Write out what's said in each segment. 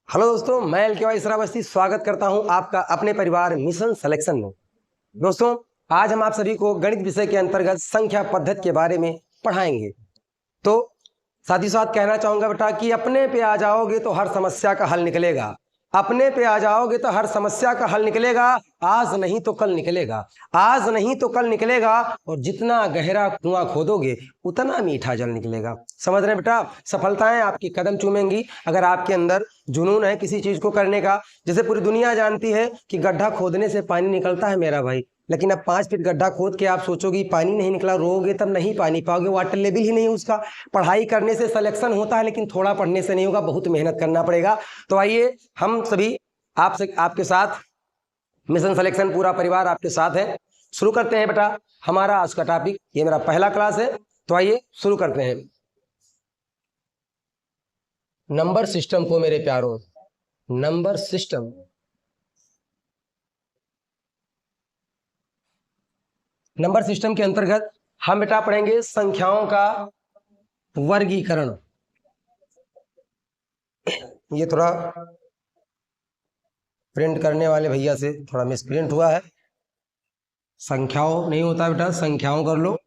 Hello दोस्तों, मैं L Shravasti स्वागत करता हूं आपका अपने परिवार मिशन सिलेक्शन में। दोस्तों, आज हम आप सभी को गणित विषय के अंतर्गत संख्या पद्धति के बारे में पढ़ाएंगे। तो साथ ही साथ कहना चाहूंगा बेटा कि अपने पे आ जाओगे तो हर समस्या का हल निकलेगा। अपने पे आ जाओगे तो हर समस्या का हल निकलेगा। आज नहीं तो कल निकलेगा, आज नहीं तो कल निकलेगा। और जितना गहरा कुआं खोदोगे उतना मीठा जल निकलेगा। समझ रहे हैं बेटा? सफलताएं आपकी कदम चूमेंगी अगर आपके अंदर जुनून है किसी चीज को करने का। जैसे पूरी दुनिया जानती है कि गड्ढा खोदने से पानी निकलता है मेरा भाई, लेकिन अब 5 फीट गड्ढा खोद के आप सोचोगे पानी नहीं निकला, रोओगे तब नहीं पानी पाओगे, वाटर लेवल ही नहीं उसका। पढ़ाई करने से सिलेक्शन होता है, लेकिन थोड़ा पढ़ने से नहीं होगा, बहुत मेहनत करना पड़ेगा। तो आइए हम सभी आपके साथ मिशन सिलेक्शन पूरा परिवार आपके साथ है। शुरू करते हैं बेटा हमारा आज का टॉपिक। ये मेरा पहला क्लास है, तो आइए शुरू करते हैं। नंबर सिस्टम को मेरे प्यारों, नंबर सिस्टम, नंबर सिस्टम के अंतर्गत हम बेटा पढ़ेंगे संख्याओं का वर्गीकरण। ये थोड़ा प्रिंट करने वाले भैया से थोड़ा मिस प्रिंट हुआ है। संख्याओं नहीं होता बेटा, संख्याओं कर लो।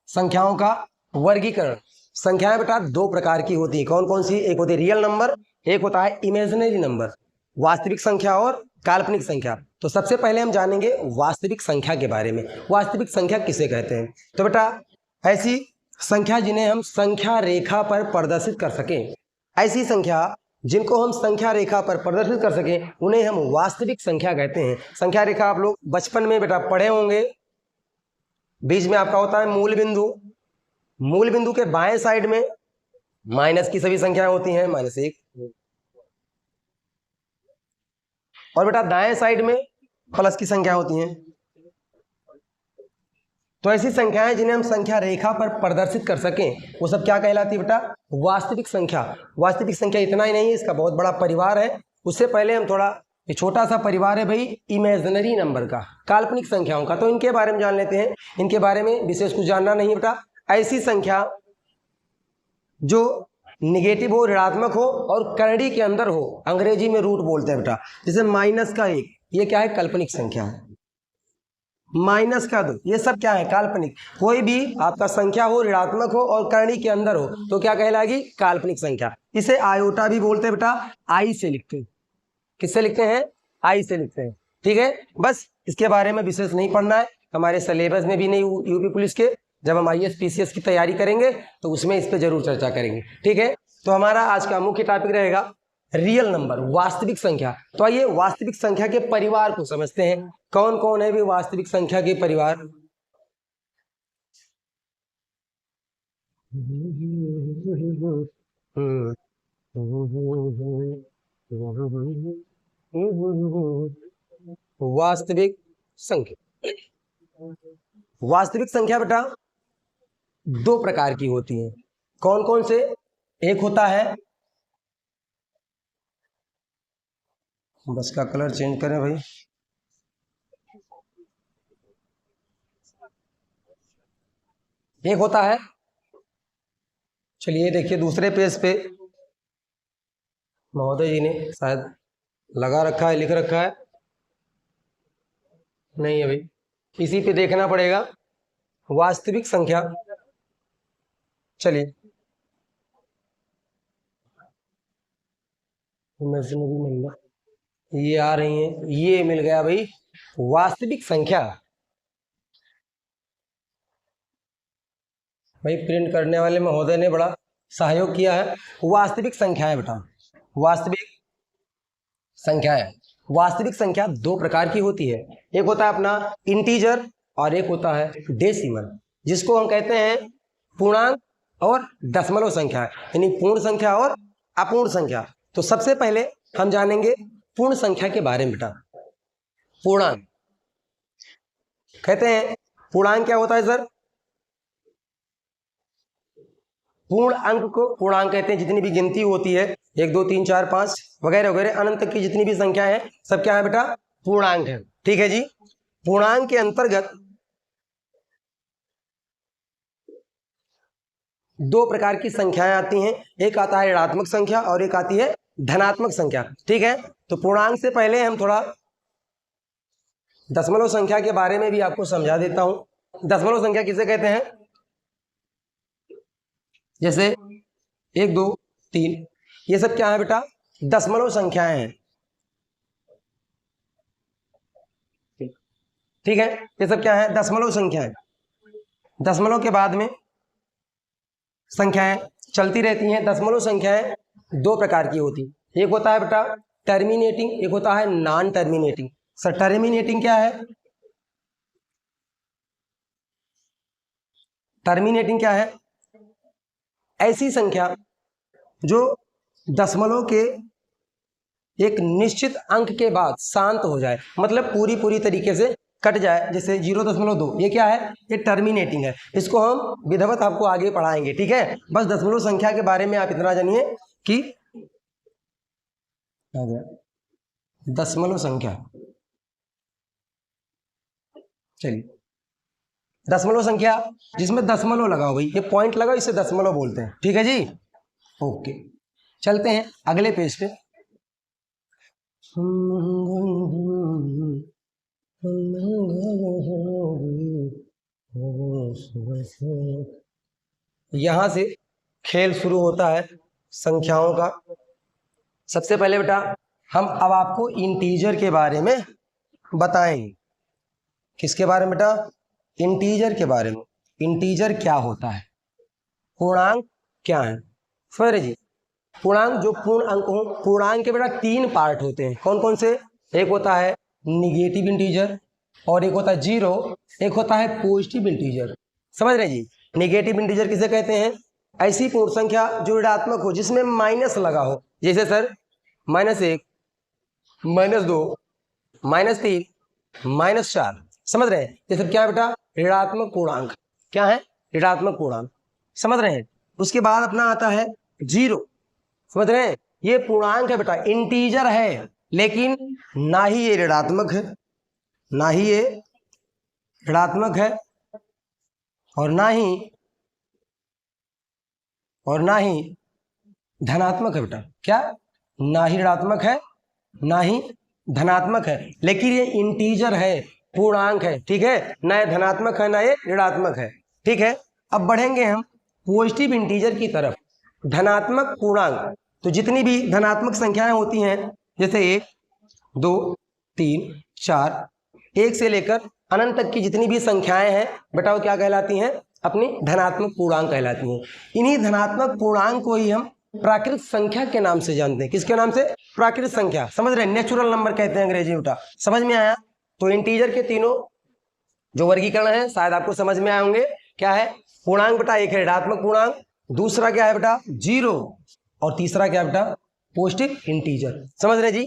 संख्याओं का वर्गीकरण। संख्याएं बेटा दो प्रकार की होती है। कौन कौन सी? एक होती है रियल नंबर, एक होता है इमेजिनरी नंबर, वास्तविक संख्या और काल्पनिक संख्या। तो सबसे पहले हम जानेंगे वास्तविक संख्या के बारे में। वास्तविक संख्या किसे कहते हैं? तो बेटा ऐसी संख्या जिन्हें हम संख्या रेखा पर प्रदर्शित कर सकें, ऐसी संख्या जिनको हम संख्या रेखा पर प्रदर्शित कर सकें, उन्हें हम वास्तविक संख्या कहते हैं। संख्या रेखा आप लोग बचपन में बेटा पढ़े होंगे। बीच में आपका होता है मूल बिंदु। मूल बिंदु के बाएं साइड में माइनस की सभी संख्याएं होती हैं, -1। और बेटा दाएं साइड में प्लस की संख्या होती हैं। तो ऐसी संख्याएं जिन्हें हम संख्या रेखा पर प्रदर्शित कर सकें, वो सब क्या कहलाती है बेटा? वास्तविक संख्या। वास्तविक संख्या इतना ही नहीं है, इसका बहुत बड़ा परिवार है। उससे पहले हम थोड़ा, ये छोटा सा परिवार है भाई इमेजिनरी नंबर का, काल्पनिक संख्याओं का। तो इनके बारे में जान लेते हैं। इनके बारे में विशेष कुछ जानना नहीं बेटा। ऐसी संख्या जो निगेटिव हो, ऋणात्मक हो और करड़ी के अंदर हो, अंग्रेजी में रूट बोलते हैं बेटा। जैसे -1, ये क्या है? काल्पनिक संख्या है। -2, ये सब क्या है? काल्पनिक। कोई भी आपका संख्या हो, ऋणात्मक हो और करणी के अंदर हो, तो क्या कहलाएगी? काल्पनिक संख्या। इसे आयोटा भी बोलते हैं बेटा। आई से लिखते हैं। किससे लिखते हैं? आई से लिखते हैं। ठीक है, बस इसके बारे में विशेष नहीं पढ़ना है, हमारे सिलेबस में भी नहीं। यूपी पुलिस के जब हम IAS PCS की तैयारी करेंगे तो उसमें इस पर जरूर चर्चा करेंगे। ठीक है, तो हमारा आज का मुख्य टॉपिक रहेगा रियल नंबर, वास्तविक संख्या। तो आइए वास्तविक संख्या के परिवार को समझते हैं। कौन कौन है भी वास्तविक संख्या के परिवार? वास्तविक संख्या, वास्तविक संख्या बेटा दो प्रकार की होती है। कौन कौन से? एक होता है, बस का कलर चेंज करें भाई। एक होता है, चलिए देखिए दूसरे पेज पे महोदय जी ने शायद लगा रखा है, लिख रखा है, नहीं है भाई, इसी पे देखना पड़ेगा। वास्तविक संख्या, चलिए इमेजिनरी नंबर ये आ रही है, ये मिल गया भाई वास्तविक संख्या। भाई प्रिंट करने वाले महोदय ने बड़ा सहयोग किया है। वास्तविक संख्या है बेटा, वास्तविक संख्या है। वास्तविक संख्या दो प्रकार की होती है। एक होता है अपना इंटीजर और एक होता है डेसिमल, जिसको हम कहते हैं पूर्णांक और दशमलव संख्या, यानी पूर्ण संख्या और अपूर्ण संख्या। तो सबसे पहले हम जानेंगे पूर्ण संख्या के बारे में बेटा। पूर्णांक कहते हैं, पूर्णांक क्या होता है सर? पूर्ण अंक को पूर्णांक कहते हैं। जितनी भी गिनती होती है 1 2 3 4 5 वगैरह वगैरह अनंत तक की जितनी भी संख्या है, सब क्या है बेटा? पूर्णांक है। ठीक है जी। पूर्णांक के अंतर्गत दो प्रकार की संख्याएं आती हैं, एक आता है ऋणात्मक संख्या और एक आती है धनात्मक संख्या। ठीक है, तो पूर्णांक से पहले हम थोड़ा दशमलव संख्या के बारे में भी आपको समझा देता हूं। दशमलव संख्या किसे कहते हैं? जैसे 1 2 3, ये सब क्या है बेटा? दशमलव संख्याएं हैं। ठीक है, ये सब क्या है? दशमलव संख्याएं। दशमलव के बाद में संख्याएं चलती रहती हैं। दशमलव संख्याएं दो प्रकार की होती, एक होता है बेटा टर्मिनेटिंग, एक होता है नॉन टर्मिनेटिंग। सर टर्मिनेटिंग क्या है? टर्मिनेटिंग क्या है? ऐसी संख्या जो दशमलव के एक निश्चित अंक के बाद शांत हो जाए, मतलब पूरी तरीके से कट जाए, जैसे 0.2, ये क्या है? ये टर्मिनेटिंग है। इसको हम विधिवत आपको आगे पढ़ाएंगे। ठीक है, बस दशमलव संख्या के बारे में आप इतना जानिए कि दशमलव संख्या, चलिए दशमलव संख्या जिसमें दशमलव लगाओ भाई, ये पॉइंट लगाओ, इसे दशमलव बोलते हैं। ठीक है जी, ओके। चलते हैं अगले पेज पे। यहां से खेल शुरू होता है संख्याओं का। सबसे पहले बेटा हम अब आपको इंटीजर के बारे में बताएंगे। किसके बारे में बेटा? इंटीजर के बारे में। इंटीजर क्या होता है, पूर्णांक क्या है? समझ रहे जी? पूर्णांक जो पूर्ण अंक हो, पूर्णांक के बेटा 3 पार्ट होते हैं। कौन कौन से? एक होता है निगेटिव इंटीजर, और एक होता है जीरो, एक होता है पॉजिटिव इंटीजर। समझ रहे जी? निगेटिव इंटीजर किसे कहते हैं? ऐसी पूर्ण संख्या जो ऋणात्मक हो, जिसमें माइनस लगा हो। जैसे सर -1, -2, -3, -4। समझ रहे हैं? ये सब क्या है बेटा? ऋणात्मक पूर्णांक। क्या है? ऋणात्मक पूर्णांक। समझ रहे हैं? उसके बाद अपना आता है जीरो। समझ रहे हैं? ये पूर्णांक है बेटा, इंटीजर है, लेकिन ना ही ये ऋणात्मक है, ना ही ये ऋणात्मक है, और ना ही धनात्मक है बेटा। क्या? ना ही ऋणात्मक है, ना ही धनात्मक है, लेकिन ये इंटीजर है, पूर्णांक है। ठीक है, ना ये धनात्मक है, ना ये ऋणात्मक है। ठीक है, अब बढ़ेंगे हम पॉजिटिव इंटीजर की तरफ। धनात्मक पूर्णांक, तो जितनी भी धनात्मक संख्याएं होती हैं, जैसे 1 2 3 4, 1 से लेकर अनंत तक की जितनी भी संख्याएं हैं बेटा, वो क्या कहलाती हैं? अपनी धनात्मक पूर्णांक कहलाती हैं। इन्हीं धनात्मक पूर्णांक को ही हम प्राकृत संख्या के नाम से जानते हैं। किसके नाम से? प्राकृत संख्या। समझ रहे हैं? नेचुरल नंबर कहते हैं अंग्रेजी बेटा। समझ में आया? तो इंटीजर के तीनों जो वर्गीकरण है शायद आपको समझ में आए होंगे। क्या है? पूर्णांक बेटा, एक है ऋणात्मक पूर्णांक, दूसरा क्या है बेटा? जीरो, और तीसरा क्या है बेटा? Positive integer. समझ रहे जी?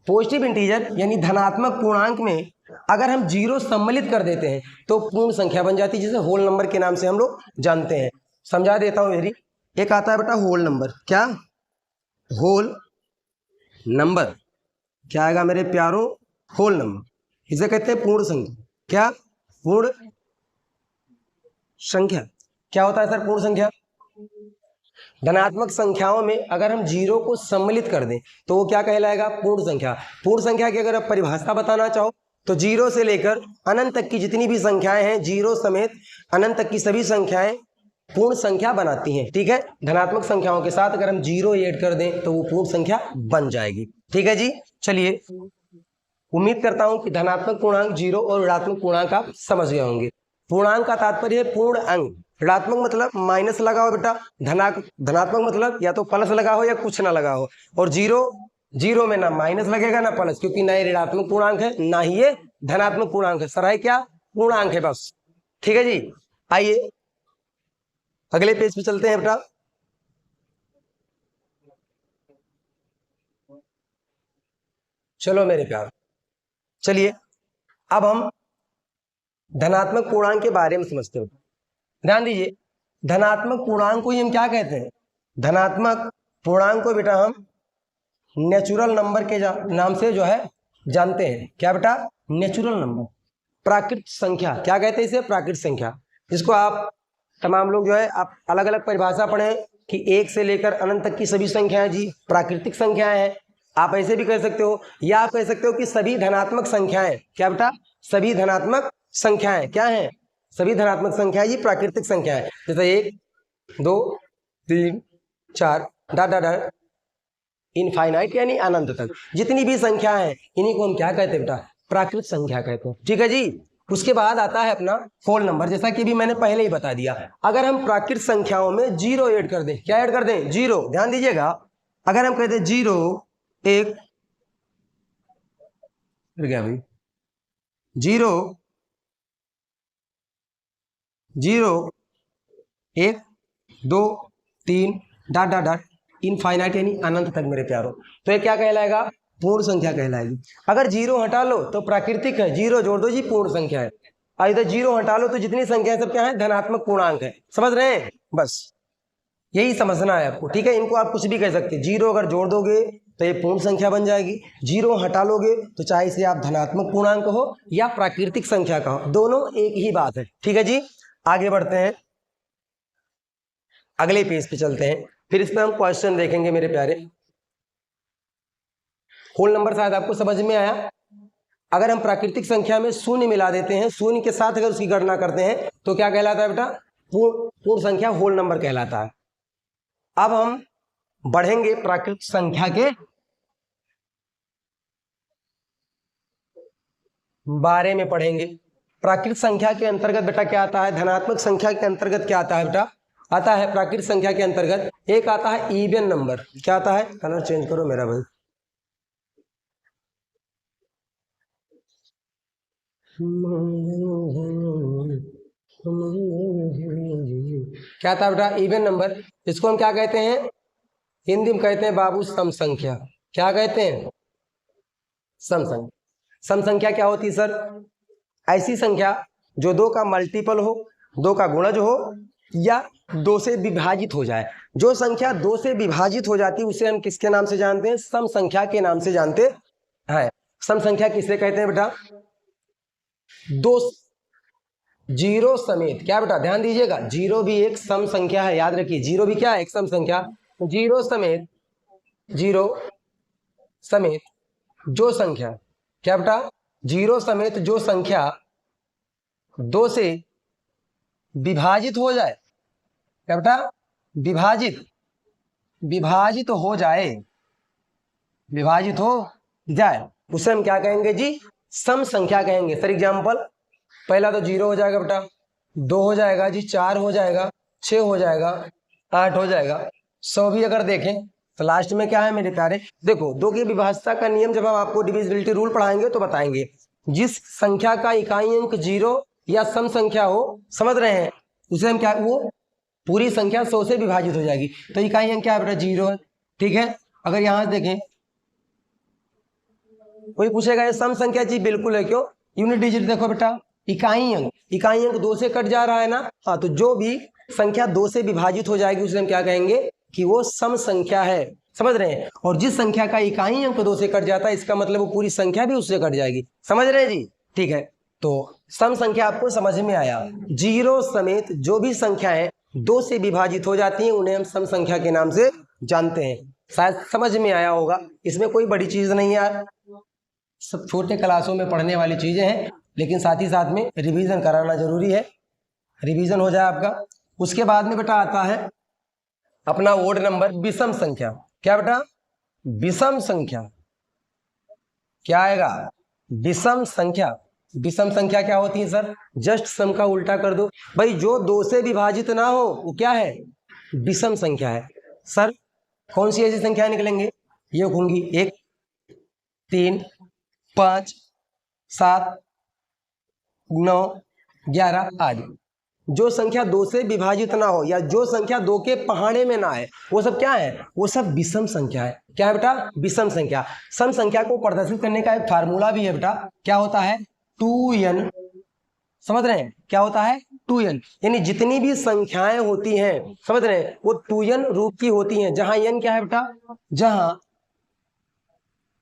पॉजिटिव इंटीजर यानी धनात्मक पूर्णांक में अगर हम जीरो सम्मिलित कर देते हैं तो पूर्ण संख्या बन जाती है, जिसे होल नंबर के नाम से हम लोग जानते हैं। समझा देता हूं मेरी। एक आता है बेटा होल नंबर। क्या? Whole number. क्या आएगा मेरे प्यारों? Whole number. इसे कहते हैं पूर्ण संख्या। क्या? पूर्ण संख्या। क्या होता है सर पूर्ण संख्या? धनात्मक संख्याओं में अगर हम जीरो को सम्मिलित कर दें तो वो क्या कहलाएगा? पूर्ण संख्या। पूर्ण संख्या की अगर आप परिभाषा बताना चाहो तो जीरो से लेकर अनंत तक की जितनी भी संख्याएं हैं, जीरो समेत अनंत तक की सभी संख्याएं पूर्ण संख्या बनाती हैं। ठीक है, धनात्मक संख्याओं के साथ अगर हम जीरो ऐड कर दें तो वो पूर्ण संख्या बन जाएगी। ठीक है जी, चलिए उम्मीद करता हूं कि धनात्मक पूर्णांक जीरो और ऋणात्मक पूर्णांक आप समझ गए होंगे। पूर्णांक का तात्पर्य है पूर्ण अंक। ऋणात्मक मतलब माइनस लगा हो बेटा, धनात्मक मतलब या तो प्लस लगा हो या कुछ ना लगा हो, और जीरो में ना माइनस लगेगा ना प्लस, क्योंकि ना ये ऋणात्मक पूर्णांक है ना ही ये धनात्मक पूर्णांक है। सर है क्या? पूर्णांक है बस। ठीक है जी, आइए अगले पेज पे चलते हैं बेटा। चलो मेरे प्यार, चलिए अब हम धनात्मक पूर्णांक के बारे में समझते हो। ध्यान दीजिए, धनात्मक पूर्णांक को ही हम क्या कहते हैं? धनात्मक पूर्णांक को बेटा हम नेचुरल नंबर के नाम से जो है जानते हैं। क्या बेटा? नेचुरल नंबर, प्राकृत संख्या। क्या कहते हैं इसे? प्राकृत संख्या। जिसको आप तमाम लोग जो है आप अलग अलग परिभाषा पढ़े कि एक से लेकर अनंत तक की सभी संख्याएं जी प्राकृतिक संख्याएं हैं। आप ऐसे भी कह सकते हो, या आप कह सकते हो कि सभी धनात्मक संख्याएं, क्या बेटा, सभी धनात्मक संख्याएं क्या हैं, सभी धनात्मक संख्याएं जी प्राकृतिक संख्याएं। जैसे 1 2 3 4 डा डा डा इनफाइनाइट यानी अनंत तक जितनी भी संख्या है इन्हीं को हम क्या कहते हैं बेटा, प्राकृतिक संख्या कहते हैं। ठीक है जी। उसके बाद आता है अपना होल नंबर, जैसा कि भी मैंने पहले ही बता दिया। अगर हम प्राकृतिक संख्याओं में जीरो ऐड कर दें, क्या ऐड कर दें, जीरो, ध्यान दीजिएगा। अगर हम कहते हैं 0 1 गया भाई 0 0 1 2 3 डॉट डॉट डॉट इनफाइनाइट यानी अनंत तक मेरे प्यारों, तो ये क्या कहलाएगा, पूर्ण संख्या कहलाएगी। अगर जीरो हटा लो तो प्राकृतिक है, जीरो जोड़ दो जी पूर्ण संख्या है। और इधर जीरो हटा लो तो जितनी संख्या है सब क्या है, धनात्मक पूर्णांक है। समझ रहे हैं, बस यही समझना है आपको। ठीक है, इनको आप कुछ भी कह सकते हैं। जीरो अगर जोड़ दोगे तो ये पूर्ण संख्या बन जाएगी, जीरो हटा लोगे तो चाहे इसे आप धनात्मक पूर्णांक हो या प्राकृतिक संख्या का हो, दोनों एक ही बात है। ठीक है जी, आगे बढ़ते हैं, अगले पेज पे चलते हैं, फिर इसमें हम क्वेश्चन देखेंगे मेरे प्यारे। होल नंबर शायद आपको समझ में आया। अगर हम प्राकृतिक संख्या में शून्य मिला देते हैं, शून्य के साथ अगर उसकी गणना करते हैं तो क्या कहलाता है बेटा, पूर्ण संख्या होल नंबर कहलाता है। अब हम बढ़ेंगे प्राकृतिक संख्या के बारे में पढ़ेंगे। प्राकृतिक संख्या के अंतर्गत बेटा क्या आता है, धनात्मक संख्या के अंतर्गत क्या आता है बेटा, आता है प्राकृतिक संख्या के अंतर्गत एक आता है इवन नंबर। क्या आता है, कलर चेंज करो मेरा भाई, क्या था बेटा, इवन नंबर। इसको हम क्या कहते हैं, हिंदी में कहते हैं बाबू सम संख्या। क्या कहते हैं, सम संख्या। सम संख्या क्या होती है सर, ऐसी संख्या जो दो का मल्टीपल हो, दो का गुणज हो या दो से विभाजित हो जाए। जो संख्या दो से विभाजित हो जाती है उसे हम किसके नाम से जानते हैं, सम संख्या के नाम से जानते हैं। सम संख्या किसे कहते हैं बेटा, दो जीरो समेत, क्या बेटा ध्यान दीजिएगा, जीरो भी एक सम संख्या है, याद रखिए जीरो भी क्या है, एक सम संख्या। जीरो समेत, जीरो समेत जो संख्या, क्या बेटा, जीरो समेत जो संख्या दो से विभाजित हो जाए, क्या बेटा, विभाजित हो जाए, विभाजित हो जाए, उसे हम क्या कहेंगे जी, सम संख्या कहेंगे। फॉर एग्जाम्पल पहला तो जीरो हो जाएगा बेटा, दो हो जाएगा जी, चार हो जाएगा, 6 हो जाएगा, 8 हो जाएगा, 100 भी अगर देखें तो लास्ट में क्या है मेरे प्यारे, देखो दो की विभाज्यता का नियम जब हम आपको डिविजिबिलिटी रूल पढ़ाएंगे तो बताएंगे। जिस संख्या का इकाई अंक जीरो या सम संख्या हो, समझ रहे हैं, उसे हम क्या, वो पूरी संख्या 100 से विभाजित हो जाएगी। तो इकाई अंक क्या है बेटा, जीरो है। ठीक है, अगर यहां देखें कोई पूछेगा ये सम संख्या जी, बिल्कुल है, क्यों, यूनिट डिजिट देखो बेटा, इकाई अंक दो से कट जा रहा है ना, हाँ, तो जो भी संख्या दो से विभाजित हो जाएगी उसे हम क्या कहेंगे कि वो सम संख्या है। समझ रहे हैं, और जिस संख्या का इकाई अंक दो से कट जाता है इसका मतलब वो पूरी संख्या भी उससे कट जाएगी। समझ रहे हैं जी, ठीक है, तो सम संख्या आपको समझ में आया। जीरो समेत जो भी संख्याएं दो से विभाजित हो जाती हैं उन्हें हम सम संख्या के नाम से जानते हैं। शायद समझ में आया होगा, इसमें कोई बड़ी चीज नहीं है यार, सब छोटे क्लासों में पढ़ने वाली चीजें हैं, लेकिन साथ ही साथ में रिवीजन कराना जरूरी है, रिवीजन हो जाए आपका। उसके बाद में बेटा आता है अपना ओड नंबर, विषम संख्या। क्या बेटा, विषम संख्या, क्या आएगा, विषम संख्या। विषम संख्या क्या होती है सर, जस्ट सम का उल्टा कर दो भाई, जो दो से विभाजित ना हो वो क्या है, विषम संख्या है। सर कौन सी ऐसी संख्या निकलेंगे, ये होंगी 1 3 5 7 9 11 आदि। जो संख्या दो से विभाजित ना हो या जो संख्या दो के पहाड़े में ना है वो सब क्या है, वो सब विषम संख्या है। क्या है बेटा, विषम संख्या। सम संख्या को प्रदर्शित करने का एक फार्मूला भी है बेटा, क्या होता है, 2n। समझ रहे हैं, क्या होता है, 2n, यानी जितनी भी संख्याएं होती हैं, समझ रहे हैं, वो 2n रूप की होती हैं। जहां n क्या है बेटा,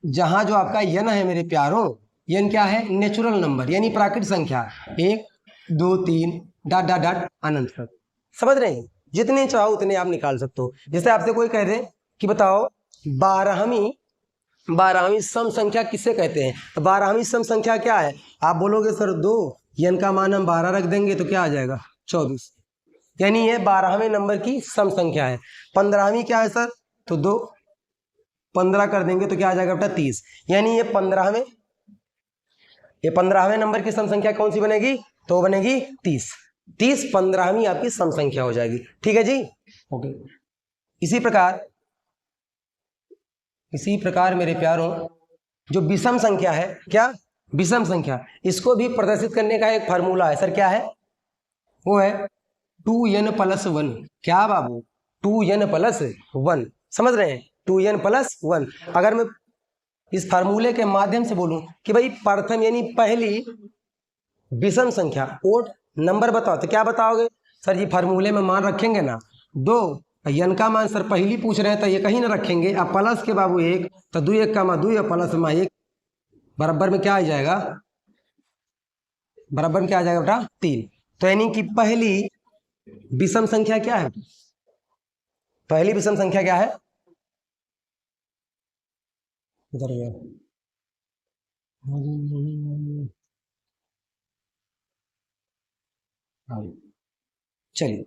जहां जो आपका n है मेरे प्यारों, n क्या है, नेचुरल नंबर यानी प्राकृतिक संख्या, 1 2 3 डॉट डॉट डॉट अनंत तक। समझ रहे हैं, जितने चाहो उतने आप निकाल सकते हो। जैसे आपसे कोई कह दे कि बताओ 12वीं सम संख्या किसे कहते हैं, तो 12वीं सम संख्या क्या है, आप बोलोगे सर 2, n का मान हम 12 रख देंगे तो क्या आ जाएगा 24, यानी ये 12वें नंबर की सम संख्या है। 15वीं क्या है सर, तो 2, 15 कर देंगे तो क्या आ जाएगा बेटा 30, यानी ये 15वें नंबर की सम संख्या कौन सी बनेगी, तो बनेगी 30। 30 15वीं आपकी सम संख्या हो जाएगी। ठीक है जी, ओके। इसी प्रकार मेरे प्यारों, जो विषम संख्या है, क्या विषम संख्या, इसको भी प्रदर्शित करने का एक फार्मूला है सर, क्या है, वो है 2n+1। क्या बाबू, 2n+1, समझ रहे हैं, 2n+1। अगर मैं इस फार्मूले के माध्यम से बोलूं कि भाई प्रथम यानी पहली विषम संख्या ओड नंबर बताओ, तो क्या बताओगे सर जी, फार्मूले में मान रखेंगे ना 2, n का मान सर पहली पूछ रहे हैं तो ये कहीं ना रखेंगे, अब प्लस के बाबू 1, तो 2 1 का मान 2 प्लस में 1 बराबर में क्या आ जाएगा, बराबर में क्या आ जाएगा बेटा 3। तो यानी कि पहली विषम संख्या क्या है, पहली विषम संख्या क्या है, इधर गया, चलिए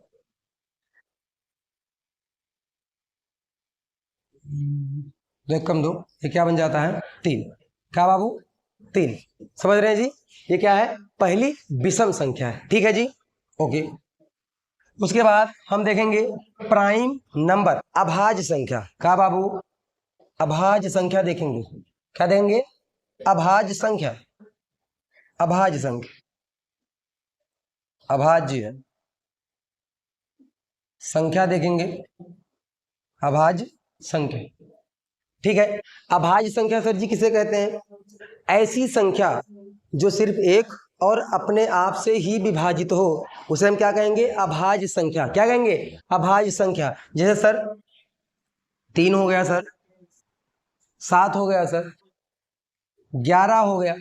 2 1 कम 2, ये क्या बन जाता है 3। क्या बाबू 3, समझ रहे हैं जी, ये क्या है, पहली विषम संख्या है। ठीक है जी, ओके। उसके बाद हम देखेंगे प्राइम नंबर, अभाज्य संख्या। क्या बाबू, अभाज्य संख्या देखेंगे, क्या देंगे, अभाज्य संख्या, अभाज्य संख्या, अभाज्य संख्या देखेंगे, अभाज्य संख्या। ठीक है, अभाज्य संख्या सर जी किसे कहते हैं, ऐसी संख्या जो सिर्फ एक और अपने आप से ही विभाजित हो, उसे हम क्या कहेंगे, अभाज्य संख्या। क्या कहेंगे, अभाज्य संख्या। जैसे सर 3 हो गया सर, 7 हो गया सर, 11 हो गया,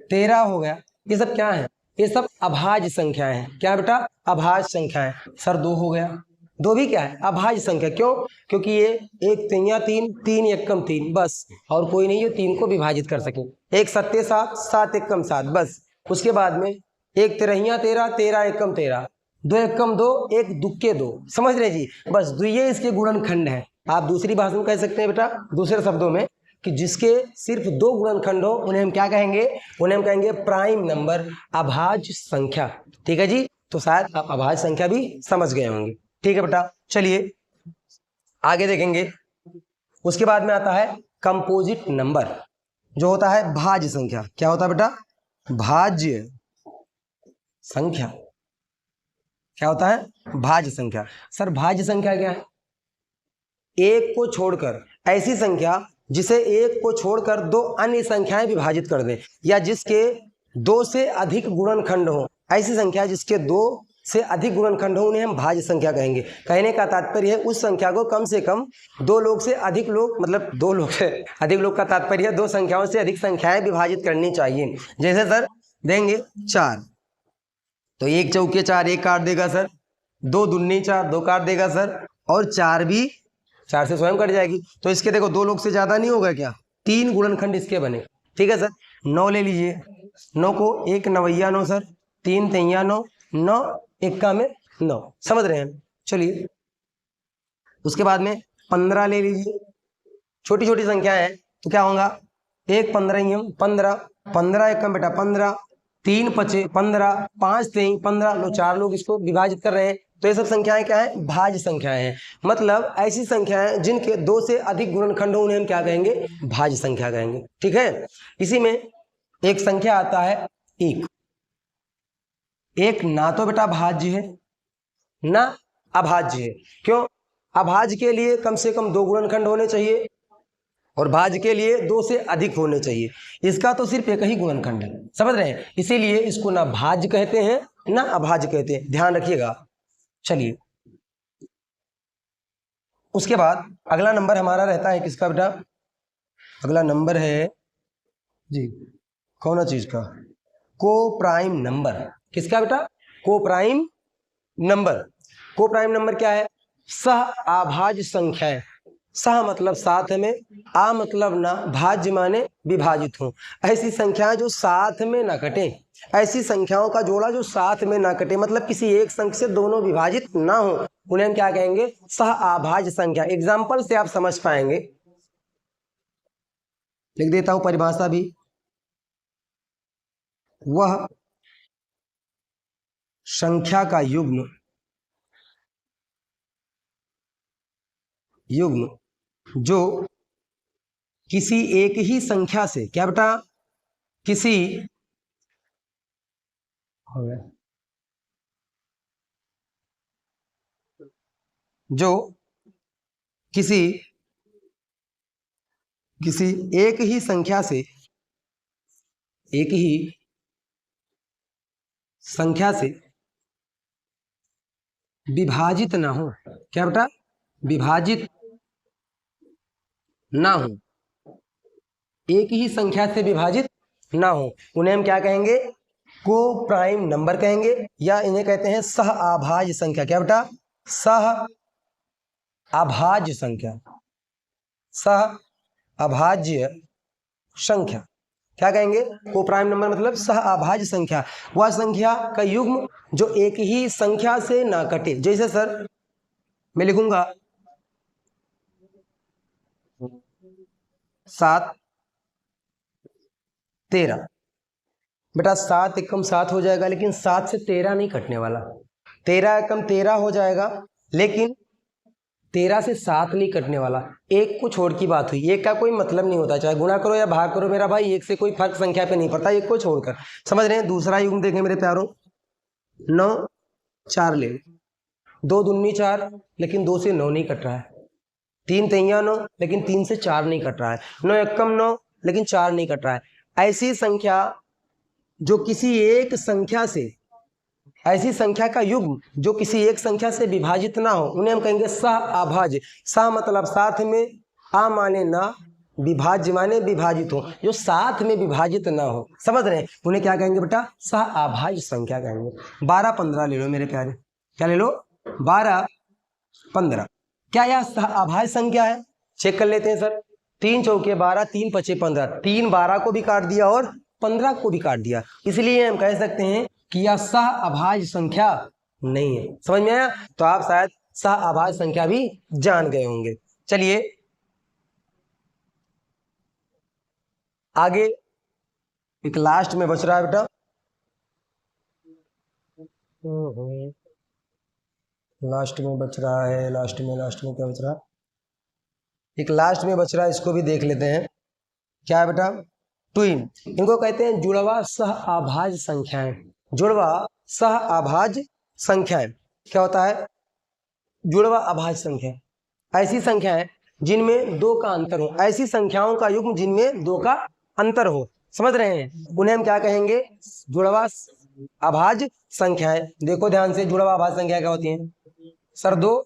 13 हो गया, ये सब क्या है, ये सब अभाज्य संख्याएं हैं। क्या बेटा, अभाज्य संख्याएं। सर 2 हो गया, 2 भी क्या है, अभाज्य संख्या। क्यों, क्योंकि ये 1 3 3, 3 1 3, बस, और कोई नहीं जो 3 को विभाजित कर सके। 1 7 7, 7 1 7, बस। उसके बाद में 1 3 13, 13 1 13, 2 1 2, 1 दुक्के 2, समझ रहे जी, बस ये इसके गुणनखंड है। आप दूसरी भाषा में कह सकते हैं बेटा, दूसरे शब्दों में, कि जिसके सिर्फ 2 गुणनखंड हो उन्हें हम क्या कहेंगे, उन्हें हम कहेंगे प्राइम नंबर, अभाज्य संख्या। ठीक है जी, तो शायद आप अभाज्य संख्या भी समझ गए होंगे। ठीक है बेटा, चलिए आगे देखेंगे। उसके बाद में आता है कंपोजिट नंबर, जो होता है भाज्य संख्या। क्या होता है बेटा, भाज्य संख्या। क्या होता है, भाज्य संख्या। सर भाज्य संख्या क्या है, एक को छोड़कर ऐसी संख्या जिसे एक को छोड़कर 2 अन्य संख्याएं विभाजित कर दें, या जिसके 2 से अधिक गुणनखंड हो। ऐसी संख्या जिसके 2 से अधिक गुणनखंड हो उन्हें हम भाज्य संख्या कहेंगे। कहने का तात्पर्य है उस संख्या को कम से कम 2 लोग से अधिक लोग, मतलब 2 लोग से अधिक लोग का तात्पर्य है 2 संख्याओं से अधिक संख्याएं विभाजित करनी चाहिए। जैसे सर देंगे 4, तो 1 चौके 4, 1 काट देगा सर, 2 दूनी 4, 2 काट देगा सर, और 4 भी 4 से स्वयं कट जाएगी। तो इसके देखो 2 लोग से ज्यादा नहीं होगा क्या, 3 गुणनखंड इसके बने। ठीक है सर, 9 ले लीजिए, 9 को 1 9 9 सर, 3 3 9, 9 1 में 9, समझ रहे हैं। चलिए उसके बाद में 15 ले लीजिए, छोटी छोटी संख्या है तो क्या होगा, 1 15 15, 15 1 बेटा 15, 3 5 15, 5 3 15, लो 4 लोग इसको विभाजित कर रहे हैं। तो ये सब संख्याएं क्या है, भाज्य संख्याएं हैं। मतलब ऐसी संख्याएं जिनके 2 से अधिक गुणनखंड हो उन्हें हम क्या कहेंगे, भाज्य संख्या कहेंगे। ठीक है, इसी में एक संख्या आता है 1। एक ना तो बेटा भाज्य है ना अभाज्य है। क्यों, अभाज्य के लिए कम से कम 2 गुणनखंड होने चाहिए और भाज्य के लिए 2 से अधिक होने चाहिए। इसका तो सिर्फ एक ही गुणनखंड है, समझ रहे हैं, इसीलिए इसको ना भाज्य कहते हैं ना अभाज्य कहते हैं, ध्यान रखिएगा। चलिए उसके बाद अगला नंबर हमारा रहता है किसका बेटा, अगला नंबर है जी कौन चीज का, को प्राइम नंबर। किसका बेटा, को प्राइम नंबर। को प्राइम नंबर क्या है? सह अभाज्य संख्याएं। सह मतलब साथ में, आ मतलब ना, भाज्य माने विभाजित हो। ऐसी संख्याएं जो साथ में ना कटे, ऐसी संख्याओं का जोड़ा जो साथ में ना कटे, मतलब किसी एक संख्या से दोनों विभाजित ना हो, उन्हें हम क्या कहेंगे? सह अभाज्य संख्या। एग्जाम्पल से आप समझ पाएंगे, लिख देता हूं परिभाषा भी। वह संख्या का युग्म जो किसी एक ही संख्या से, क्या बेटा? किसी, हो गया, जो किसी एक ही संख्या से, एक ही संख्या से विभाजित ना हो। क्या बेटा? विभाजित ना हो, एक ही संख्या से विभाजित ना हो, उन्हें हम क्या कहेंगे? को प्राइम नंबर कहेंगे, या इन्हें कहते हैं सह अभाज्य संख्या। क्या बेटा? सह अभाज्य संख्या। सह अभाज्य संख्या क्या कहेंगे? को प्राइम नंबर मतलब सह अभाज्य संख्या, वह संख्या का युग्म जो एक ही संख्या से ना कटे। जैसे सर मैं लिखूंगा 7 13, बेटा 7 एकम 7 हो जाएगा, लेकिन 7 से 13 नहीं कटने वाला। 13 एकम 13 हो जाएगा, लेकिन 13 से 7 नहीं कटने वाला। एक को छोड़ की बात हुई, एक का कोई मतलब नहीं होता, चाहे गुणा करो या भाग करो मेरा भाई, एक से कोई फर्क संख्या पे नहीं पड़ता, एक को छोड़कर। समझ रहे हैं? दूसरा युग्म देखें मेरे प्यारों, 9 4 ले, 2 दूनी 4, लेकिन 2 से 9 नहीं कट रहा है। 3 तिया 9, लेकिन 3 से 4 नहीं कट रहा है। 9 एकम 9, लेकिन 4 नहीं कट रहा है। ऐसी संख्या जो किसी एक संख्या से, ऐसी संख्या का युग्म जो किसी एक संख्या से विभाजित ना हो, उन्हें हम कहेंगे सह अभाज्य। सह मतलब साथ में, आ माने ना, विभाज्य माने विभाजित हो, जो साथ में विभाजित ना हो। समझ रहे हैं? उन्हें क्या कहेंगे बेटा? सह अभाज्य संख्या कहेंगे। 12 15 ले लो मेरे प्यारे, क्या ले लो? 12 15। क्या यह सह अभाज्य संख्या है? चेक कर लेते हैं सर। 3 चौके 12, 3 पचे 15, 3 12 को भी काट दिया और 15 को भी काट दिया, इसलिए हम कह सकते हैं कि यह सह अभाज्य संख्या नहीं है। समझ में आया? तो आप शायद सह अभाज्य संख्या भी जान गए होंगे। चलिए आगे, एक लास्ट में बच रहा है बेटा, लास्ट में बच रहा है, लास्ट में क्या बच रहा है? एक लास्ट में बच रहा है, इसको भी देख लेते हैं। क्या है बेटा? ट्विन। इनको कहते हैं जुड़वा सह अभाज्य संख्याएं। जुड़वा सह अभाज्य संख्याएं क्या होता है? जुड़वा अभाज्य संख्या ऐसी संख्याएं जिनमें 2 का अंतर हो, ऐसी संख्याओं का युग्म जिनमें 2 का अंतर हो। समझ रहे हैं? उन्हें हम क्या कहेंगे? जुड़वा अभाज्य संख्याएं। देखो ध्यान से, जुड़वा अभाज्य संख्या क्या होती है सर? 2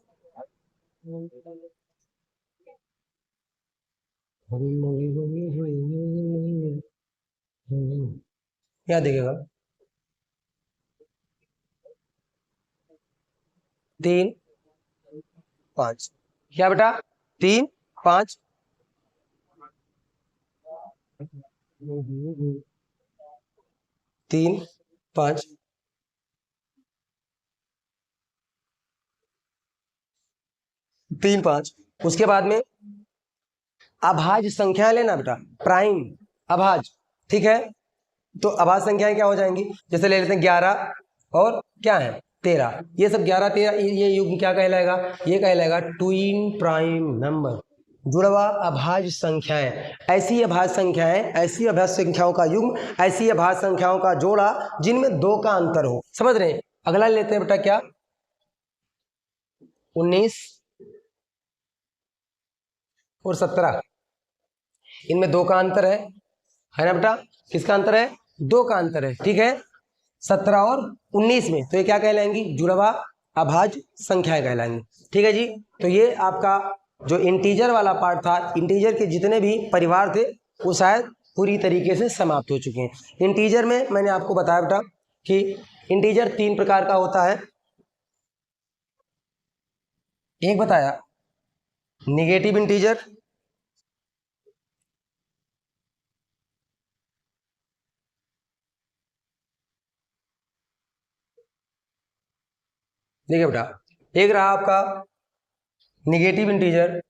क्या देखेगा? 3 5। क्या बेटा? 3 5, 3 5, 3 5। उसके बाद में अभाज्य संख्या लेना बेटा, प्राइम अभाज्य। ठीक है? तो अभाज्य संख्याएं क्या हो जाएंगी? जैसे ले लेते हैं 11 और क्या है 13। ये सब 11 13 ये युग्म क्या कहलाएगा? ये कहलाएगा ट्विन प्राइम नंबर। जुड़वा अभाज्य संख्याएं, ऐसी अभाज्य संख्याएं, ऐसी अभाज्य संख्याओं का युग्म, ऐसी अभाज्य संख्याओं का जोड़ा जिनमें 2 का अंतर हो। समझ रहे हैं? अगला लेते हैं बेटा, क्या? 19 और 17, इनमें 2 का अंतर है ना बेटा? किसका अंतर है? 2 का अंतर है। ठीक है? 17 और 19 में, तो ये क्या कहलाएंगी? जुड़वा अभाज्य संख्याएं कहलाएंगी। ठीक है जी? तो ये आपका जो इंटीजर वाला पार्ट था, इंटीजर के जितने भी परिवार थे वो शायद पूरी तरीके से समाप्त हो चुके हैं। इंटीजर में मैंने आपको बताया बेटा कि इंटीजर 3 प्रकार का होता है। एक बताया निगेटिव इंटीजर, देखिए बेटा, एक रहा आपका निगेटिव इंटीजर,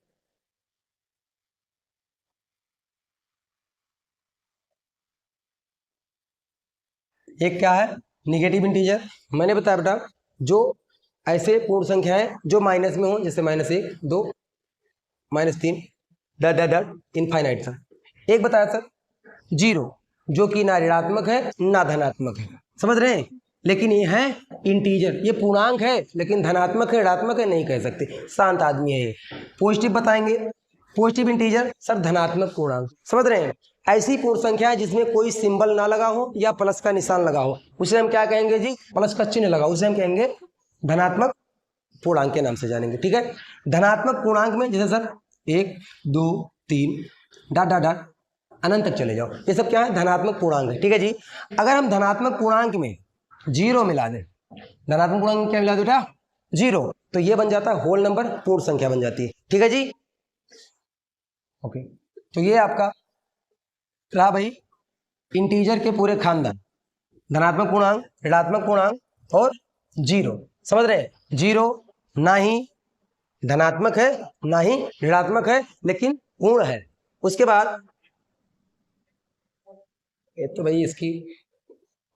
एक क्या है निगेटिव इंटीजर। मैंने बताया बेटा जो ऐसे पूर्ण संख्या है जो माइनस में हो, जैसे -1, 2, -3, डट डट डट इनफाइनाइट था। एक बताया सर जीरो, जो कि ना ऋणात्मक है ना धनात्मक है, समझ रहे हैं। लेकिन ये है इंटीजर, ये पूर्णांक है लेकिन धनात्मक है ऋणात्मक है नहीं कह सकते, शांत आदमी है ये। पॉजिटिव बताएंगे, पॉजिटिव इंटीजर सर धनात्मक पूर्णांक, समझ रहे हैं। ऐसी पूर्ण संख्या है जिसमें कोई सिंबल ना लगा हो या प्लस का निशान लगा हो, उसे हम क्या कहेंगे जी, प्लस का चिन्ह लगा, उसे हम कहेंगे धनात्मक पूर्णांक के नाम से जानेंगे, ठीक है। धनात्मक पूर्णांक में जैसे सर 1, 2, 3 डॉट डॉट डॉट अनंत तक चले जाओ, ये सब क्या है धनात्मक पूर्णांक है, ठीक है जी। अगर हम धनात्मक पूर्णांक में जीरो मिला दें, धनात्मक पूर्णांक में क्या मिला दे बेटा, जीरो, तो ये बन जाता है होल नंबर, पूर्ण संख्या बन जाती है, ठीक है जी। ओके, तो ये आपका रहा भाई इंटीजर के पूरे खानदान, धनात्मक पूर्णांक, ऋणात्मक पूर्णांक और जीरो, समझ रहे हैं। जीरो ना ही धनात्मक है ना ही ऋणात्मक है लेकिन पूर्ण है। उसके बाद ये तो भाई इसकी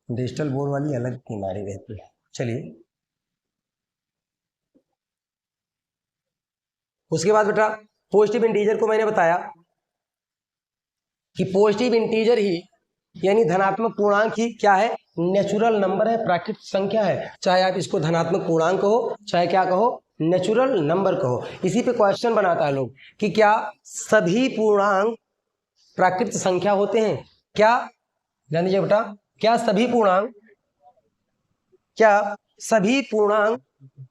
डिजिटल बोर्ड वाली अलग किनारी रहती है, चलिए। उसके बाद बेटा पॉजिटिव इंटीजर को मैंने बताया कि पॉजिटिव इंटीजर ही यानी धनात्मक पूर्णांक ही क्या है, नेचुरल नंबर है, प्राकृतिक संख्या है। चाहे आप इसको धनात्मक पूर्णांक कहो चाहे क्या कहो, नेचुरल नंबर कहो। इसी पे क्वेश्चन बनाता है लोग कि क्या सभी पूर्णांक प्राकृतिक संख्या होते हैं, क्या ध्यान दीजिए बेटा, क्या सभी पूर्णांक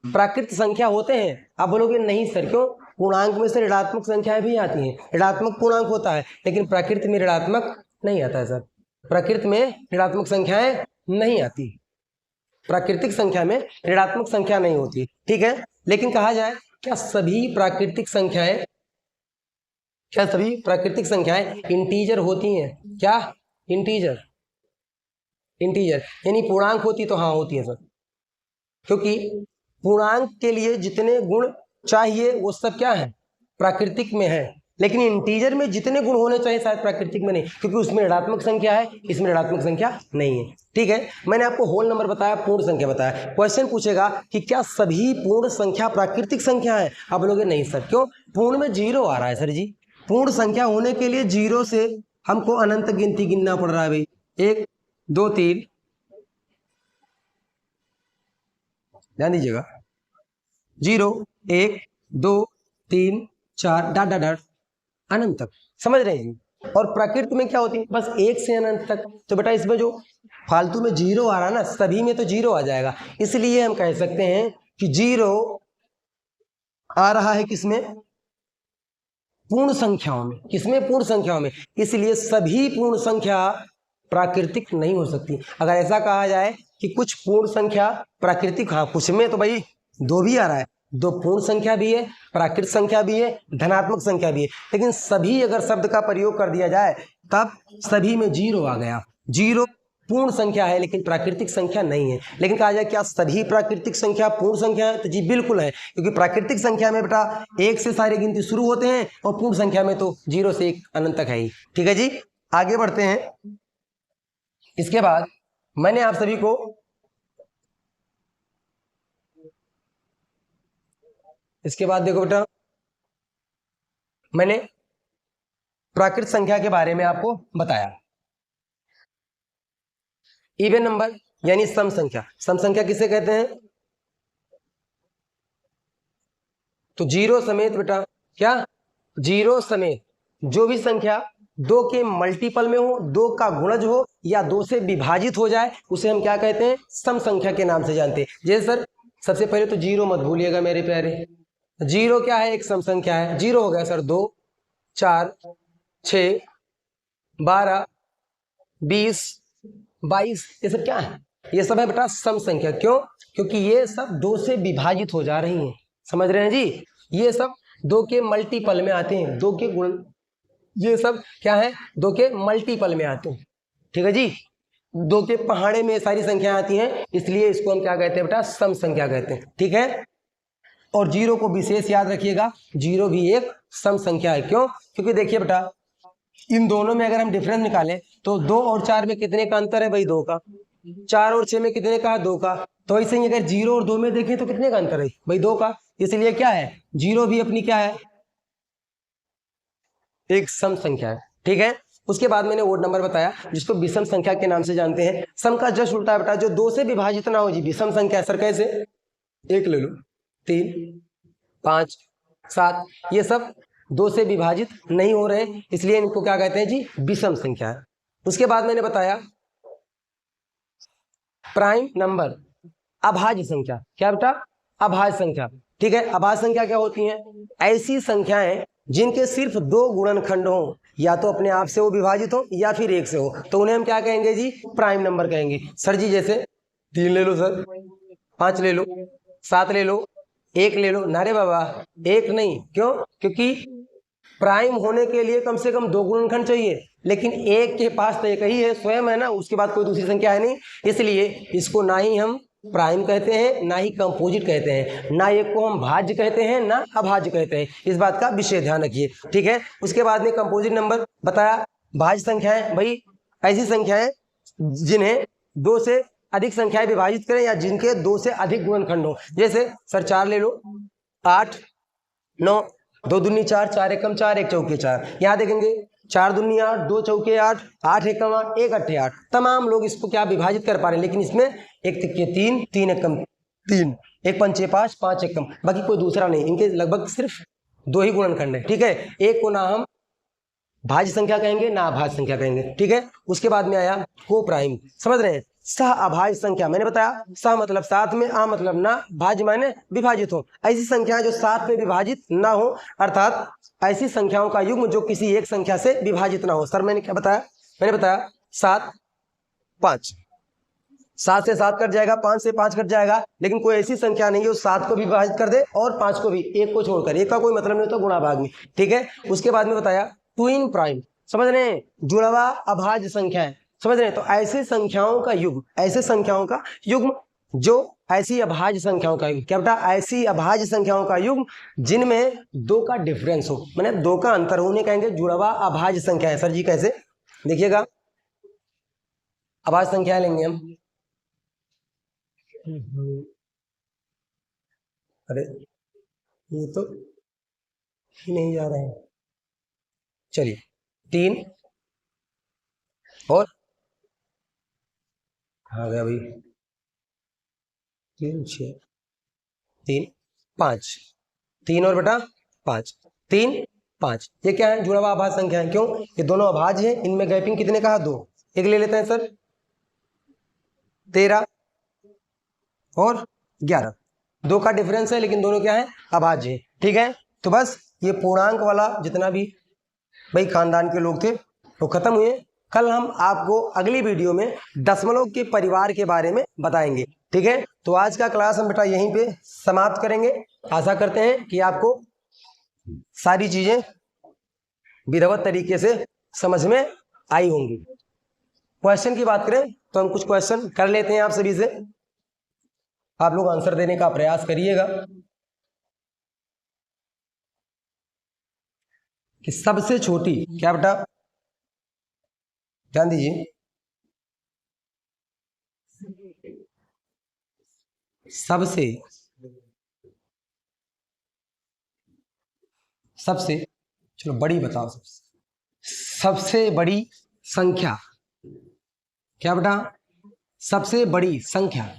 प्राकृतिक संख्या होते हैं। आप बोलोगे नहीं सर, क्यों, पूर्णांक में से ऋणात्मक संख्याएं भी आती हैं, ऋणात्मक पूर्णांक होता है लेकिन प्रकृति में ऋणात्मक नहीं आता है सर, प्रकृति में ऋणात्मक संख्याएं नहीं आती, प्राकृतिक संख्या में ऋणात्मक संख्या नहीं होती, ठीक है। लेकिन कहा जाए क्या सभी प्राकृतिक संख्याएं इंटीजर होती हैं, क्या इंटीजर यानी पूर्णांक होती, तो हाँ होती है सर, क्योंकि पूर्णांक के लिए जितने गुण चाहिए वो सब क्या है, प्राकृतिक में है। लेकिन इंटीजर में जितने गुण होने चाहिए शायद प्राकृतिक में नहीं, क्योंकि उसमें ऋणात्मक संख्या है, इसमें ऋणात्मक संख्या नहीं है, ठीक है। मैंने आपको होल नंबर बताया, पूर्ण संख्या बताया। क्वेश्चन पूछेगा कि क्या सभी पूर्ण संख्या प्राकृतिक संख्या है, आप बोलोगे नहीं सर, क्यों, पूर्ण में जीरो आ रहा है सर जी, पूर्ण संख्या होने के लिए जीरो से हमको अनंत गिनती गिनना पड़ रहा है भाई, 1, 2, 3, ध्यान दीजिएगा, 0, 1, 2, 3, 4 डॉट डॉट डॉट अनंत तक, समझ रहे हैं। और प्रकृति में क्या होती है, बस 1 से अनंत तक। तो बेटा इसमें जो फालतू में जीरो आ रहा है ना, सभी में तो जीरो आ जाएगा, इसलिए हम कह सकते हैं कि जीरो आ रहा है किसमें, पूर्ण संख्याओं में, किसमें, पूर्ण संख्याओं में, इसलिए सभी पूर्ण संख्या प्राकृतिक नहीं हो सकती। अगर ऐसा कहा जाए कि कुछ पूर्ण संख्या प्राकृतिक, हाँ कुछ में तो भाई दो भी आ रहा है, दो पूर्ण संख्या भी है, प्राकृतिक संख्या भी है, धनात्मक संख्या भी है, लेकिन सभी अगर शब्द का प्रयोग कर दिया जाए तब सभी में जीरो आ गया। जीरो पूर्ण संख्या है लेकिन प्राकृतिक संख्या नहीं है। लेकिन कहा जाए क्या सभी प्राकृतिक संख्या पूर्ण संख्या है, तो जी बिल्कुल है, क्योंकि प्राकृतिक संख्या में बेटा 1 से सारी गिनती शुरू होते हैं और पूर्ण संख्या में तो 0 से 1 अनंत तक है ही, ठीक है जी। आगे बढ़ते हैं। इसके बाद मैंने आप सभी को देखो बेटा, मैंने प्राकृतिक संख्या के बारे में आपको बताया। इवन नंबर यानी सम संख्या, सम संख्या किसे कहते हैं, तो जीरो समेत बेटा, क्या, जीरो समेत जो भी संख्या 2 के मल्टीपल में हो, 2 का गुणज हो या 2 से विभाजित हो जाए, उसे हम क्या कहते हैं, सम संख्या के नाम से जानते हैं। जैसे सर सबसे पहले तो जीरो मत भूलिएगा मेरे प्यारे, जीरो क्या है, एक सम संख्या है। जीरो हो गया सर 2, 4, 6, 12, 20, 22, ये सब क्या है, ये सब है बेटा सम संख्या। क्यों, क्योंकि ये सब 2 से विभाजित हो जा रही हैं, समझ रहे हैं जी। ये सब दो के मल्टीपल में आते हैं, दो के गुण, ये सब क्या है, दो के मल्टीपल में आते हैं। ठीक है जी, दो के पहाड़े में सारी संख्या आती हैं, इसलिए इसको हम क्या कहते हैं बेटा, सम संख्या कहते हैं। ठीक है, और जीरो को विशेष याद रखिएगा, जीरो भी एक सम संख्या है। क्यों? क्योंकि देखिए बेटा, इन दोनों में अगर हम डिफरेंस निकालें तो 2 और 4 में कितने का अंतर है भाई, 2 का। 4 और 6 में कितने का है, 2 का। तो ऐसे ही अगर 0 और 2 में देखें तो कितने का अंतर है भाई, 2 का। इसलिए क्या है, जीरो भी अपनी क्या है, एक सम संख्या है। ठीक है, उसके बाद मैंने वोट नंबर बताया जिसको विषम संख्या के नाम से जानते हैं। सम का जस्ट उल्टा है बेटा, जो 2 से विभाजित ना हो जी, विषम संख्या। सर कैसे, 1 ले लो, 3, 5, 7, ये सब 2 से विभाजित नहीं हो रहे, इसलिए इनको क्या कहते हैं जी, विषम संख्या है। उसके बाद मैंने बताया प्राइम नंबर, अभाज्य संख्या। क्या बेटा, अभाज्य संख्या। ठीक है, अभाज्य संख्या क्या होती है, ऐसी संख्याएं जिनके सिर्फ 2 गुणनखंड हो, या तो अपने आप से वो विभाजित हो या फिर 1 से हो, तो उन्हें हम क्या कहेंगे जी, प्राइम नंबर कहेंगे। सर जी जैसे 3 ले लो सर, 5 ले लो, 7 ले लो, 1 ले लो। नारे बाबा, 1 नहीं, क्यों? क्योंकि प्राइम होने के लिए कम से कम 2 गुणनखंड चाहिए, लेकिन 1 के पास तो 1 ही है, स्वयं है ना, उसके बाद कोई दूसरी संख्या है नहीं, इसलिए इसको ना ही हम प्राइम कहते हैं, ना ही कंपोजिट कहते हैं, ना एक को हम भाज्य कहते हैं, ना अभाज्य कहते हैं। इस बात का विशेष ध्यान रखिए। ठीक है, उसके बाद में कंपोजिट नंबर बताया, भाज्य संख्याएं भाई ऐसी संख्याएं जिन्हें 2 से अधिक संख्याएं विभाजित करें या जिनके 2 से अधिक गुणनखंड हो। जैसे सर 4 ले लो, 8, 9, 2 दूनी 4, 4 एकम 4, 1 चौके 4। यहाँ देखेंगे 4 दूनी 8, 2 चौके 8, 8 एकम 8, 1 अट्ठे 8। तमाम लोग इसको क्या विभाजित कर पा रहे हैं, लेकिन इसमें 1 तिक्के 3, 3 एकम 3, 1 पंचे 5, 5 एकम, बाकी कोई दूसरा नहीं। इनके लगभग सिर्फ 2 ही गुणनखंड है। ठीक है, एक को ना हम भाज्य संख्या कहेंगे ना अभाज्य संख्या कहेंगे। ठीक है, उसके बाद में आया को प्राइम, समझ रहे हैं, सह अभाज्य संख्या। मैंने बताया सह मतलब साथ में, आ मतलब ना, भाज्य माने विभाजित हो। ऐसी संख्या जो साथ में विभाजित ना हो, अर्थात ऐसी संख्याओं का युग्म जो किसी एक संख्या से विभाजित ना हो। सर मैंने क्या बताया, मैंने बताया 7, 5, 7 से 7 कट जाएगा, 5 से 5 कट जाएगा, लेकिन कोई ऐसी संख्या नहीं है जो 7 को भी विभाजित कर दे और 5 को भी, 1 को छोड़कर। 1 का कोई मतलब नहीं होता गुणा भाग में। ठीक है, उसके बाद में बताया ट्विन प्राइम, समझ रहे हैं, जुड़वा अभाज्य संख्याएं, समझ रहे हैं। तो ऐसे संख्याओं का युग्म, ऐसे संख्याओं का युग्म जो ऐसी अभाज्य संख्याओं का युग्म, क्या बेटा, ऐसी अभाज्य संख्याओं का युग्म जिनमें 2 का डिफरेंस हो, मैंने 2 का अंतर हो, उन्हें कहेंगे जुड़वा अभाज्य संख्या है। सर जी कैसे, देखिएगा, अभाज्य संख्या लेंगे हम, अरे ये तो ही नहीं जा रहे हैं, चलिए 3 और आ गया भाई 3, 6, 3, 5, 3 और बेटा 5, 3, 5, ये क्या है, जुड़ा हुआ अभाज्य संख्या है। क्यों? ये दोनों अभाज्य है, इनमें गैपिंग कितने का है, 2। एक ले लेते हैं सर, 13 और 11, 2 का डिफरेंस है, लेकिन दोनों क्या है, अभाज्य है। ठीक है, तो बस ये पूर्णांक वाला जितना भी भाई खानदान के लोग थे वो खत्म हुए। कल हम आपको अगली वीडियो में दशमलव के परिवार के बारे में बताएंगे। ठीक है, तो आज का क्लास हम बेटा यहीं पे समाप्त करेंगे। आशा करते हैं कि आपको सारी चीजें विधिवत तरीके से समझ में आई होंगी। क्वेश्चन की बात करें तो हम कुछ क्वेश्चन कर लेते हैं आप सभी से, आप लोग आंसर देने का प्रयास करिएगा। कि सबसे छोटी, क्या बेटा, ध्यान दीजिए, सबसे चलो बड़ी बताओ, सबसे बड़ी संख्या, क्या बेटा, सबसे बड़ी संख्या,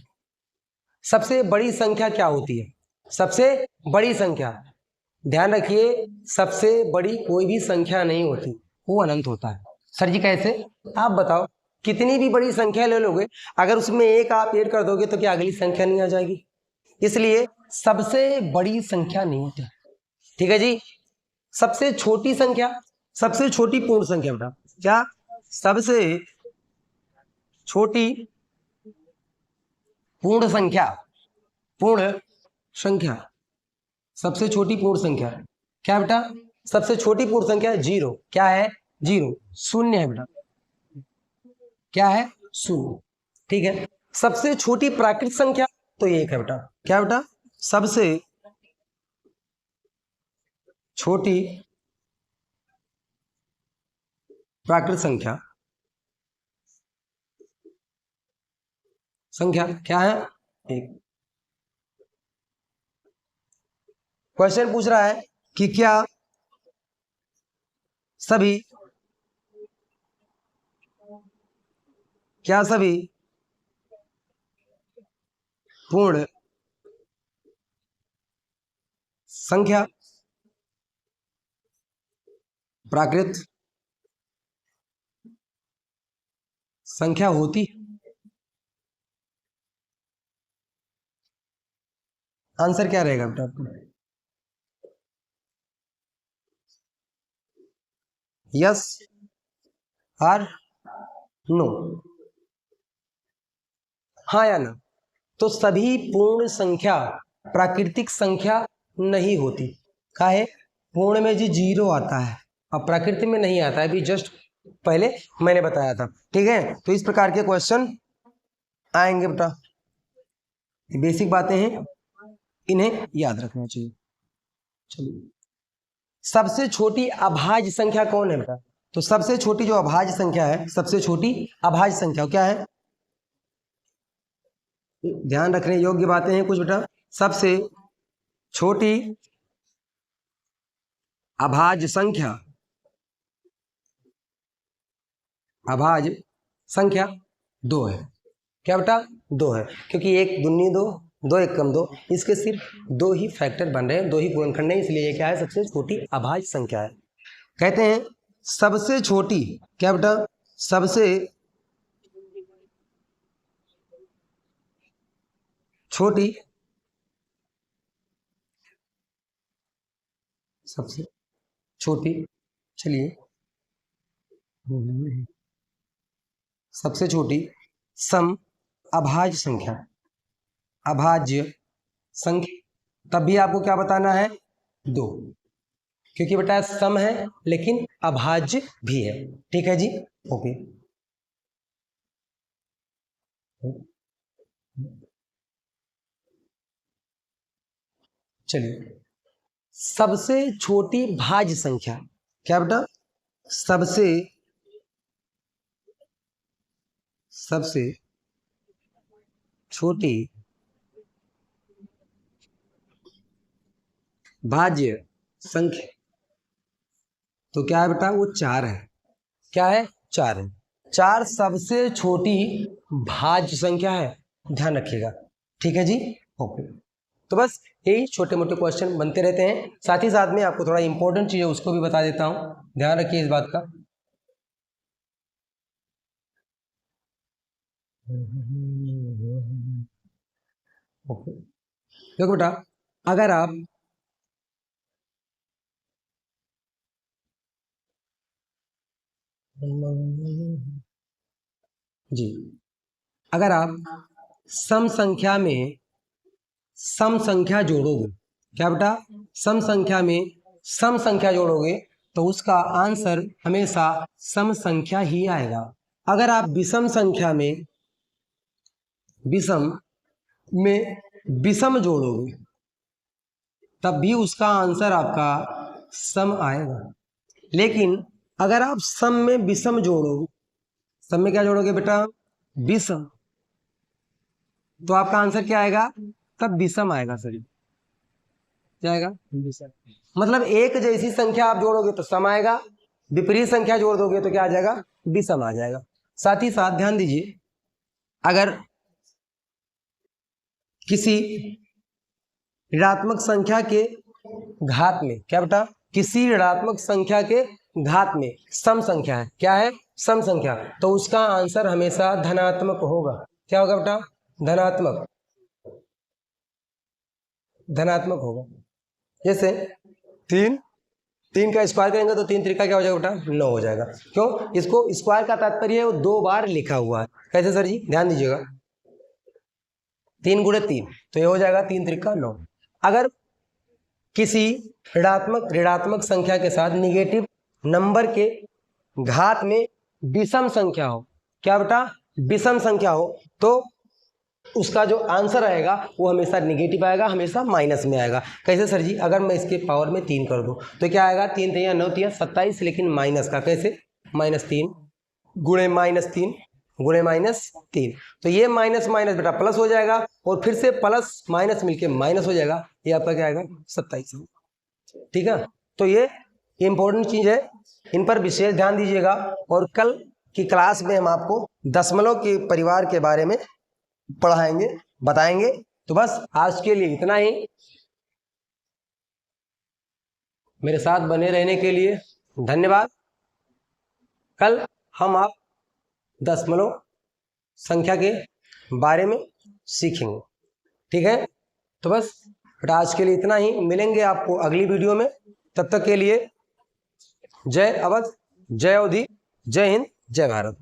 सबसे बड़ी संख्या क्या होती है, सबसे बड़ी संख्या, ध्यान रखिए, सबसे बड़ी कोई भी संख्या नहीं होती, वो अनंत होता है। सर जी कैसे, आप बताओ, कितनी भी बड़ी संख्या ले लोगे, अगर उसमें 1 आप ऐड कर दोगे तो क्या अगली संख्या नहीं आ जाएगी? इसलिए सबसे बड़ी संख्या नहीं होती। ठीक है जी, सबसे छोटी संख्या, सबसे छोटी पूर्ण संख्या बेटा, क्या, सबसे छोटी पूर्ण संख्या, पूर्ण संख्या, सबसे छोटी पूर्ण संख्या क्या बेटा? सबसे छोटी पूर्ण संख्या जीरो। क्या है? जीरो, शून्य है बेटा। क्या है? शून्य। ठीक है। सबसे छोटी प्राकृतिक संख्या तो ये एक है बेटा। क्या बेटा? सबसे छोटी प्राकृतिक संख्या क्या है? एक। क्वेश्चन पूछ रहा है कि सभी क्या सभी पूर्ण संख्या प्राकृत संख्या होती? आंसर क्या रहेगा बेटा आपका? यस और नो, हाँ या ना? तो सभी पूर्ण संख्या प्राकृतिक संख्या नहीं होती। क्या है? पूर्ण में जी जीरो आता है और प्रकृति में नहीं आता है, अभी जस्ट पहले मैंने बताया था। ठीक है, तो इस प्रकार के क्वेश्चन आएंगे बेटा। बेसिक बातें हैं, इन्हें याद रखना चाहिए। चलिए, सबसे छोटी अभाज्य संख्या कौन है बेटा? तो सबसे छोटी जो अभाज्य संख्या है, सबसे छोटी अभाज्य संख्या क्या है? ध्यान रखने योग्य बातें हैं कुछ बेटा। सबसे छोटी अभाज्य संख्या, अभाज्य संख्या दो है। क्या बेटा? दो है, क्योंकि एक दूनी दो, दो एक कम दो, इसके सिर्फ दो ही फैक्टर बन रहे हैं, दो ही गुणनखंड है, इसलिए ये क्या है? सबसे छोटी अभाज्य संख्या है। कहते हैं सबसे छोटी, क्या बेटा? सबसे छोटी, सबसे छोटी, चलिए, सबसे छोटी सम अभाज्य संख्या, अभाज्य संख्या, तब भी आपको क्या बताना है? दो, क्योंकि बेटा सम है लेकिन अभाज्य भी है। ठीक है जी, ओके। चलिए, सबसे छोटी भाज्य संख्या, क्या बेटा? सबसे सबसे छोटी भाज्य संख्या तो क्या है बेटा? वो चार है। क्या है? चार है। चार सबसे छोटी भाज्य संख्या है, ध्यान रखिएगा। ठीक है जी, ओके। तो बस यही छोटे मोटे क्वेश्चन बनते रहते हैं। साथ ही साथ में आपको थोड़ा इंपॉर्टेंट चीज है उसको भी बता देता हूं, ध्यान रखिए इस बात का। ओके, देखो बेटा, अगर आप जी, अगर आप सम संख्या में सम संख्या जोड़ोगे, क्या बेटा? सम संख्या में सम संख्या जोड़ोगे तो उसका आंसर हमेशा सम संख्या ही आएगा। अगर आप विषम संख्या में विषम में विषम जोड़ोगे तब भी उसका आंसर आपका सम आएगा। लेकिन अगर आप सम में विषम जोड़ोगे, सम में क्या जोड़ोगे बेटा? विषम, तो आपका आंसर क्या आएगा? तब विषम आएगा सर। जाएगा मतलब एक जैसी संख्या आप जोड़ोगे तो सम आएगा, विपरीत संख्या जोड़ दोगे तो क्या आ जाएगा? विषम आ जाएगा। साथ ही साथ ध्यान दीजिए, अगर किसी ऋणात्मक संख्या के घात में, क्या बेटा? किसी ऋणात्मक संख्या के घात में सम संख्या है, क्या है? सम संख्या, तो उसका आंसर हमेशा धनात्मक होगा। क्या होगा बेटा? धनात्मक, धनात्मक होगा। जैसे तीन, तीन का स्क्वायर करेंगे तो तीन त्रिका क्या हो जाएगा बेटा? 9 हो जाएगा। क्यों? इसको स्क्वायर का तात्पर्य है वो दो बार लिखा हुआ है। कैसे सर जी? ध्यान दीजिएगा, 3 गुणे 3 तो ये हो जाएगा 3 त्रिका 9। अगर किसी ऋणात्मक संख्या के साथ निगेटिव नंबर के घात में विषम संख्या हो, क्या बेटा, विषम संख्या हो, तो उसका जो आंसर आएगा वो हमेशा निगेटिव आएगा, हमेशा माइनस में आएगा। कैसे सर जी, अगर मैं इसके पावर में 3 कर दूं तो क्या आएगा, 3 3 9 3 27, लेकिन माइनस का, कैसे, -3 गुणे -3 गुणे -3, तो ये माइनस माइनस बेटा प्लस हो जाएगा, और फिर से प्लस माइनस मिलके माइनस हो जाएगा, ये आपका क्या आएगा, 27। ठीक है, तो ये इंपॉर्टेंट चीज है, इन पर विशेष ध्यान दीजिएगा। और कल की क्लास में हम आपको दशमलव के परिवार के बारे में पढ़ाएंगे, बताएंगे। तो बस आज के लिए इतना ही। मेरे साथ बने रहने के लिए धन्यवाद। कल हम आप दशमलव संख्या के बारे में सीखेंगे। ठीक है, तो बस आज के लिए इतना ही, मिलेंगे आपको अगली वीडियो में। तब तक के लिए जय अवध, जय अवधि, जय हिंद, जय भारत।